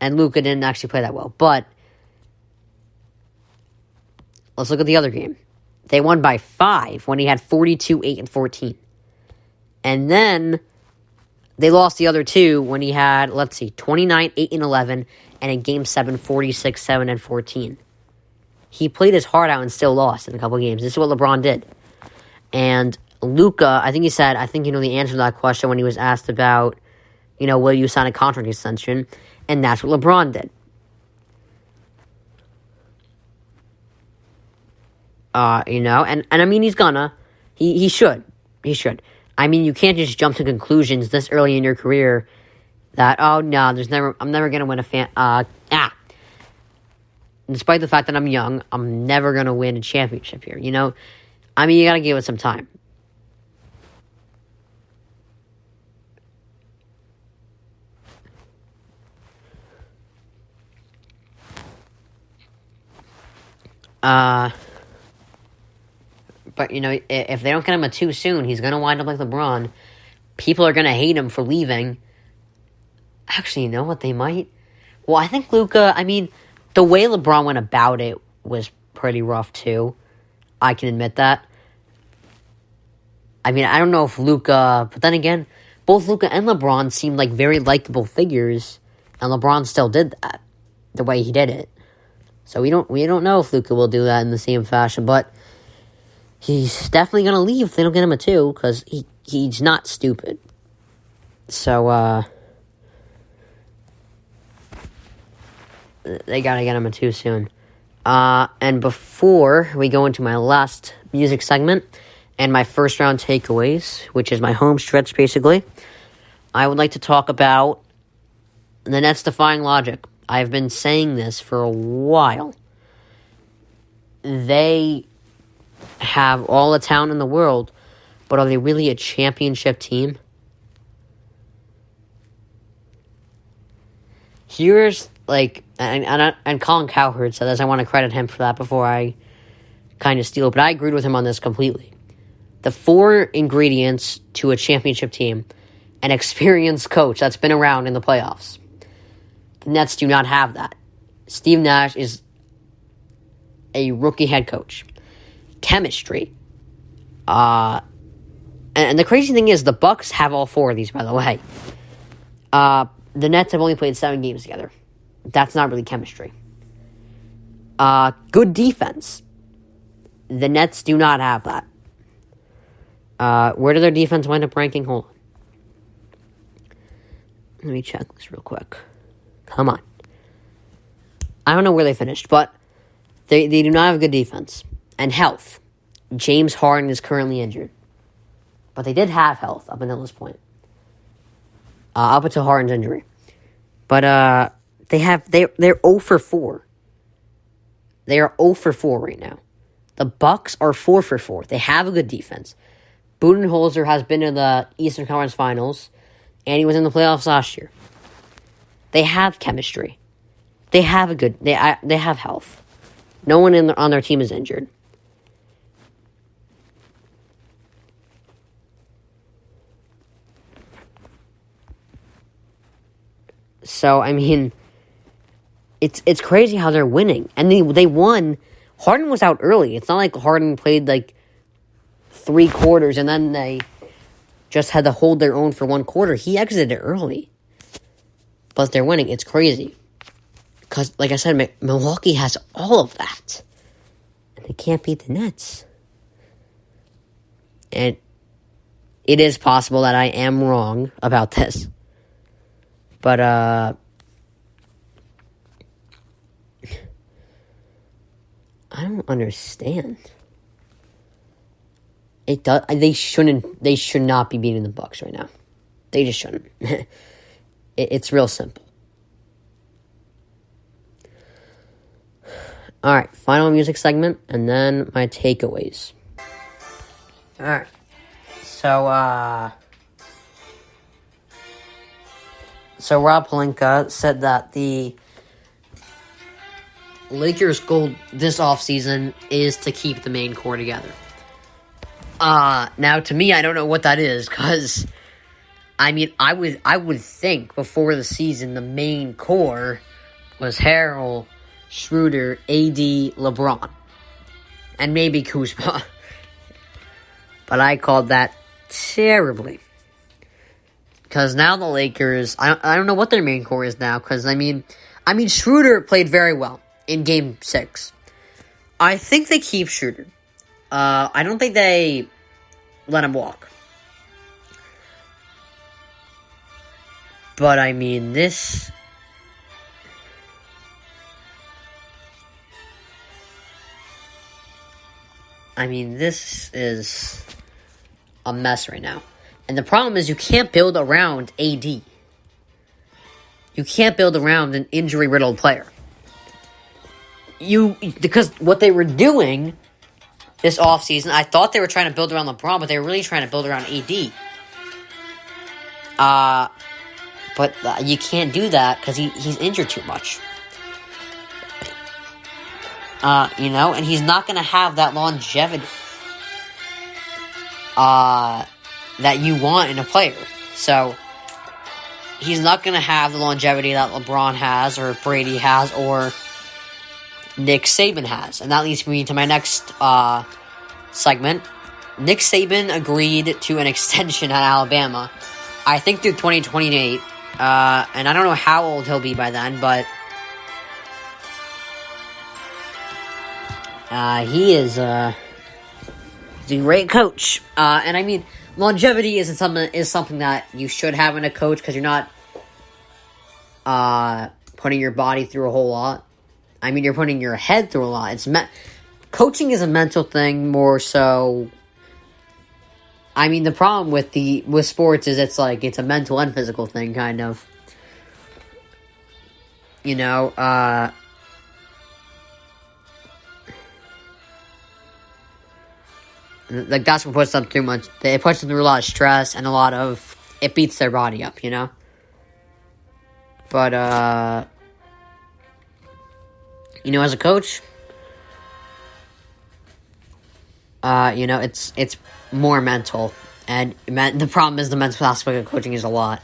And Luka didn't actually play that well. But let's look at the other game. They won by 5 when he had 42, 8, and 14. And then they lost the other 2 when he had, 29, 8, and 11, and in Game 7, 46, 7, and 14. He played his heart out and still lost in a couple games. This is what LeBron did. And Luka, I think he said, the answer to that question when he was asked about, will you sign a contract extension? And that's what LeBron did. And I mean, he's gonna. He should. He should. I mean, you can't just jump to conclusions this early in your career that, I'm never gonna win Despite the fact that I'm young, I'm never gonna win a championship here, I mean, you gotta give it some time. But, if they don't get him too soon, he's going to wind up like LeBron. People are going to hate him for leaving. Actually, you know what? They might. Well, I think Luka, the way LeBron went about it was pretty rough, too. I can admit that. I don't know if Luka, but then again, both Luka and LeBron seemed like very likable figures, and LeBron still did that, the way he did it. So we don't know if Luka will do that in the same fashion, but he's definitely going to leave if they don't get him a 2, because he's not stupid. So, they got to get him a 2 soon. And before we go into my last music segment and my first round takeaways, which is my home stretch, basically, I would like to talk about the Nets defying logic. I've been saying this for a while. They have all the talent in the world, but are they really a championship team? Here's, and Colin Cowherd said this, I want to credit him for that before I kind of steal it, but I agreed with him on this completely. The 4 ingredients to a championship team: an experienced coach that's been around in the playoffs. The Nets do not have that. Steve Nash is a rookie head coach. Chemistry. And the crazy thing is, the Bucks have all 4 of these, by the way. The Nets have only played 7 games together. That's not really chemistry. Good defense. The Nets do not have that. Where did their defense wind up ranking? Hold on. Let me check this real quick. Come on. I don't know where they finished, but they do not have a good defense. And health. James Harden is currently injured. But they did have health up until this point. Up until Harden's injury. But they're 0 for 4. They are 0 for 4 right now. The Bucks are 4 for 4. They have a good defense. Budenholzer has been in the Eastern Conference Finals, and he was in the playoffs last year. They have chemistry. They have they have health. No one on their team is injured. So, it's crazy how they're winning. And they won. Harden was out early. It's not like Harden played 3 quarters and then they just had to hold their own for 1 quarter. He exited early. But they're winning. It's crazy. Because, like I said, Milwaukee has all of that. And they can't beat the Nets. And it is possible that I am wrong about this. But, I don't understand. They should not be beating the Bucks right now. They just shouldn't. It's real simple. Alright, final music segment, and then my takeaways. Alright. So Rob Pelinka said that the Lakers' goal this offseason is to keep the main core together. Now, to me, I don't know what that is, because, I would think before the season, the main core was Harrell, Schroeder, AD, LeBron, and maybe Kuzma. But I called that terribly. Because now the Lakers, I don't know what their main core is now. Because, I mean, Schroeder played very well in Game 6. I think they keep Schroeder. I don't think they let him walk. But, I mean, this is a mess right now. And the problem is you can't build around AD. You can't build around an injury-riddled player. Because what they were doing this offseason, I thought they were trying to build around LeBron, but they were really trying to build around AD. But you can't do that because he's injured too much. And he's not going to have that longevity that you want in a player. So, he's not going to have the longevity that LeBron has, or Brady has, or Nick Saban has. And that leads me to my next segment. Nick Saban agreed to an extension at Alabama, I think through 2028. And I don't know how old he'll be by then, but he's a great coach. And I mean, longevity is something that you should have in a coach, because you're not putting your body through a whole lot. I mean, you're putting your head through a lot. Coaching is a mental thing more so. I mean, the problem with sports is it's a mental and physical thing, kind of. That's what puts them through much. It puts them through a lot of stress and it beats their body up, But as a coach, it's more mental, and the problem is the mental aspect of coaching is a lot.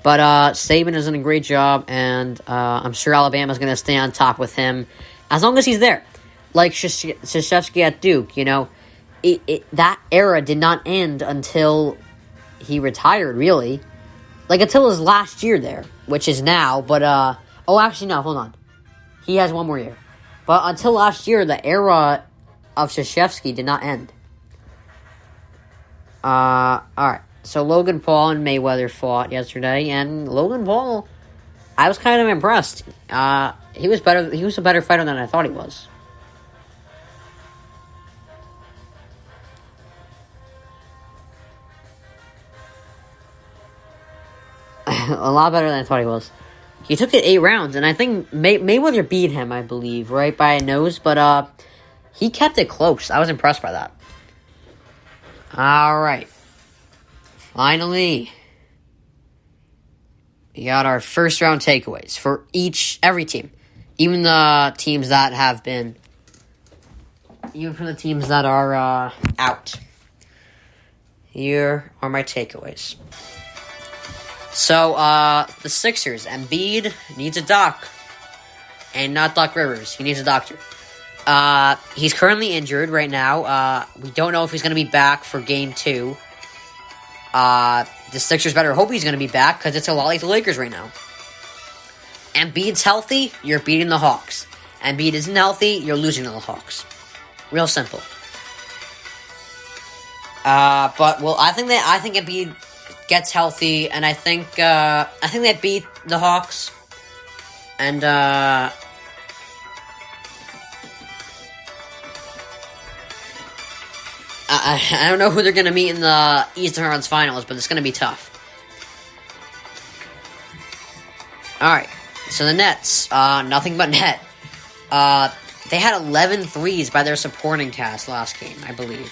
But Saban is doing a great job, and I'm sure Alabama's going to stay on top with him as long as he's there. Like Krzyzewski at Duke, that era did not end until he retired, really. Until his last year there, which is now. But, actually, no, hold on. He has one more year. But until last year, the era of Krzyzewski did not end. Alright. So Logan Paul and Mayweather fought yesterday, and Logan Paul, I was kind of impressed. He was better. He was a better fighter than I thought he was. A lot better than I thought he was. He took it 8 rounds, and I think Mayweather beat him, I believe, right by a nose, but he kept it close. I was impressed by that. Alright. Finally, we got our first round takeaways for every team. Even the teams that have been, even for the teams that are out. Here are my takeaways. So, the Sixers, Embiid needs a doc. And not Doc Rivers. He needs a doctor. He's currently injured right now. We don't know if he's going to be back for Game 2. The Sixers better hope he's going to be back, because it's a lot like the Lakers right now. Embiid's healthy, you're beating the Hawks. Embiid isn't healthy, you're losing to the Hawks. Real simple. I think Embiid gets healthy, and I think they beat the Hawks. And I don't know who they're going to meet in the Eastern Conference Finals, but it's going to be tough. Alright, so the Nets, nothing but net. They had 11 threes by their supporting cast last game, I believe.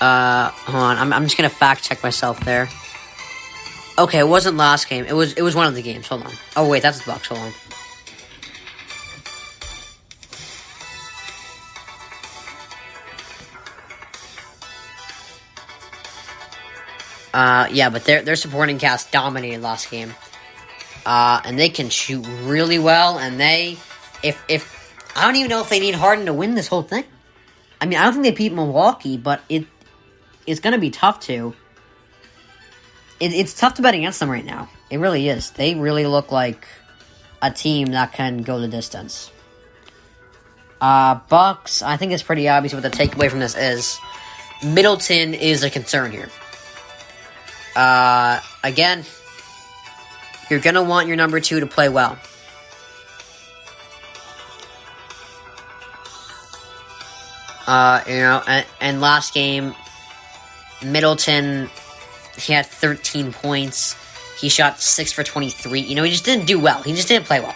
Hold on, I'm just going to fact check myself there. Okay, it wasn't last game, it was one of the games, hold on. Oh wait, that's the Bucks, hold on. Yeah, but their supporting cast dominated last game. And they can shoot really well, and if I don't even know if they need Harden to win this whole thing. I mean, I don't think they beat Milwaukee, but it's going to be tough to. It's tough to bet against them right now. It really is. They really look like a team that can go the distance. Bucks, I think it's pretty obvious what the takeaway from this is. Middleton is a concern here. Again, you're going to want your number 2 to play well. And last game, Middleton, he had 13 points. He shot 6 for 23. He just didn't do well. He just didn't play well.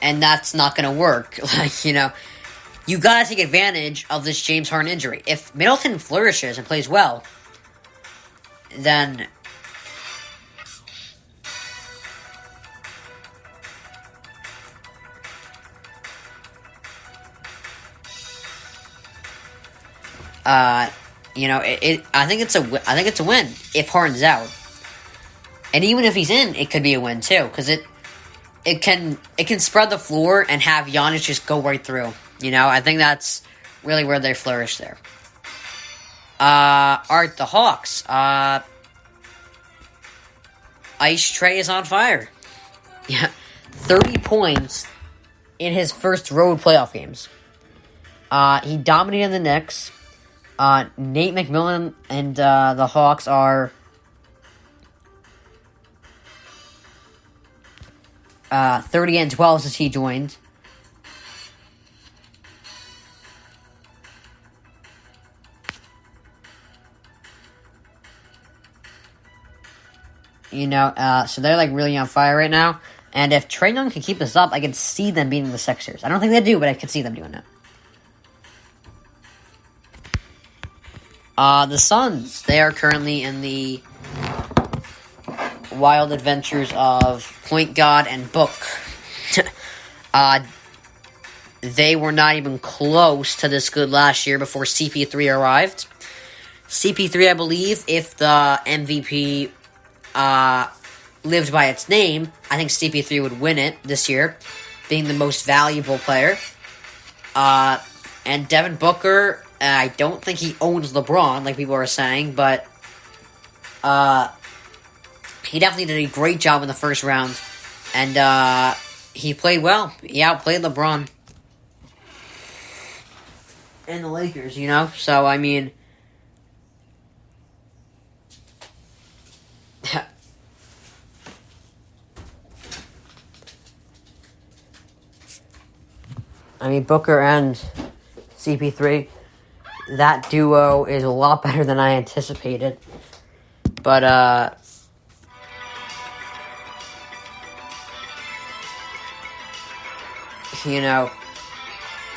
And that's not going to work. You got to take advantage of this James Harden injury. If Middleton flourishes and plays well, then I think it's a win if Harden's out, and even if he's in, it could be a win too because it can spread the floor and have Giannis just go right through. I think that's really where they flourish there. Alright, the Hawks. Ice Trae is on fire. Yeah, 30 points in his first road playoff games. He dominated the Knicks. Nate McMillan and the Hawks are 30-12 since he joined. So they're really on fire right now. And if Trae Young can keep this up, I can see them beating the Sixers. I don't think they do, but I can see them doing it. The Suns, they are currently in the wild adventures of point guard and Book. They were not even close to this good last year before CP3 arrived. CP3, I believe, if the MVP lived by its name, I think CP3 would win it this year, being the most valuable player. And Devin Booker, I don't think he owns LeBron, like people are saying, but he definitely did a great job in the first round, and he played well. He outplayed LeBron and the Lakers, So, I mean, Booker and CP3, that duo is a lot better than I anticipated. But,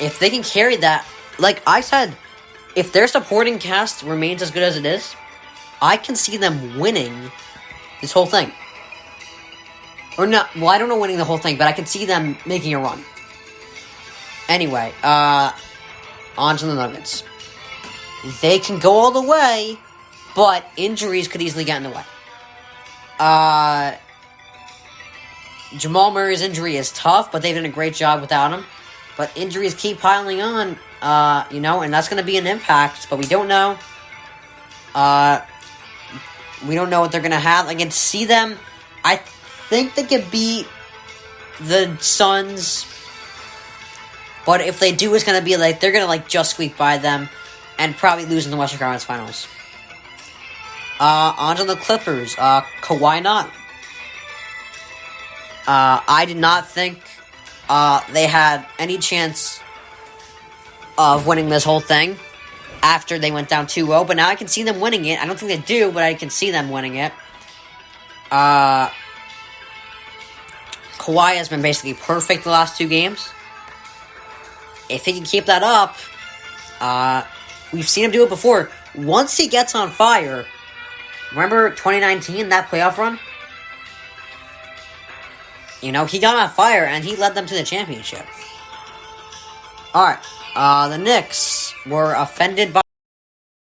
if they can carry that, like I said, if their supporting cast remains as good as it is, I can see them winning this whole thing. Or not, well, I don't know winning the whole thing, but I can see them making a run. Anyway, on to the Nuggets. They can go all the way, but injuries could easily get in the way. Jamal Murray's injury is tough, but they've done a great job without him. But injuries keep piling on, and that's going to be an impact, but we don't know. We don't know what they're going to have. I can see them. I think they could beat the Suns, but if they do, it's going to be they're going to just squeak by them and probably lose in the Western Conference Finals. On to the Clippers. Kawhi not. I did not think they had any chance of winning this whole thing after they went down 2-0, but now I can see them winning it. I don't think they do, but I can see them winning it. Kawhi has been basically perfect the last 2 games. If he can keep that up, we've seen him do it before. Once he gets on fire, remember 2019, that playoff run? He got on fire and he led them to the championship. Alright, The Knicks were offended by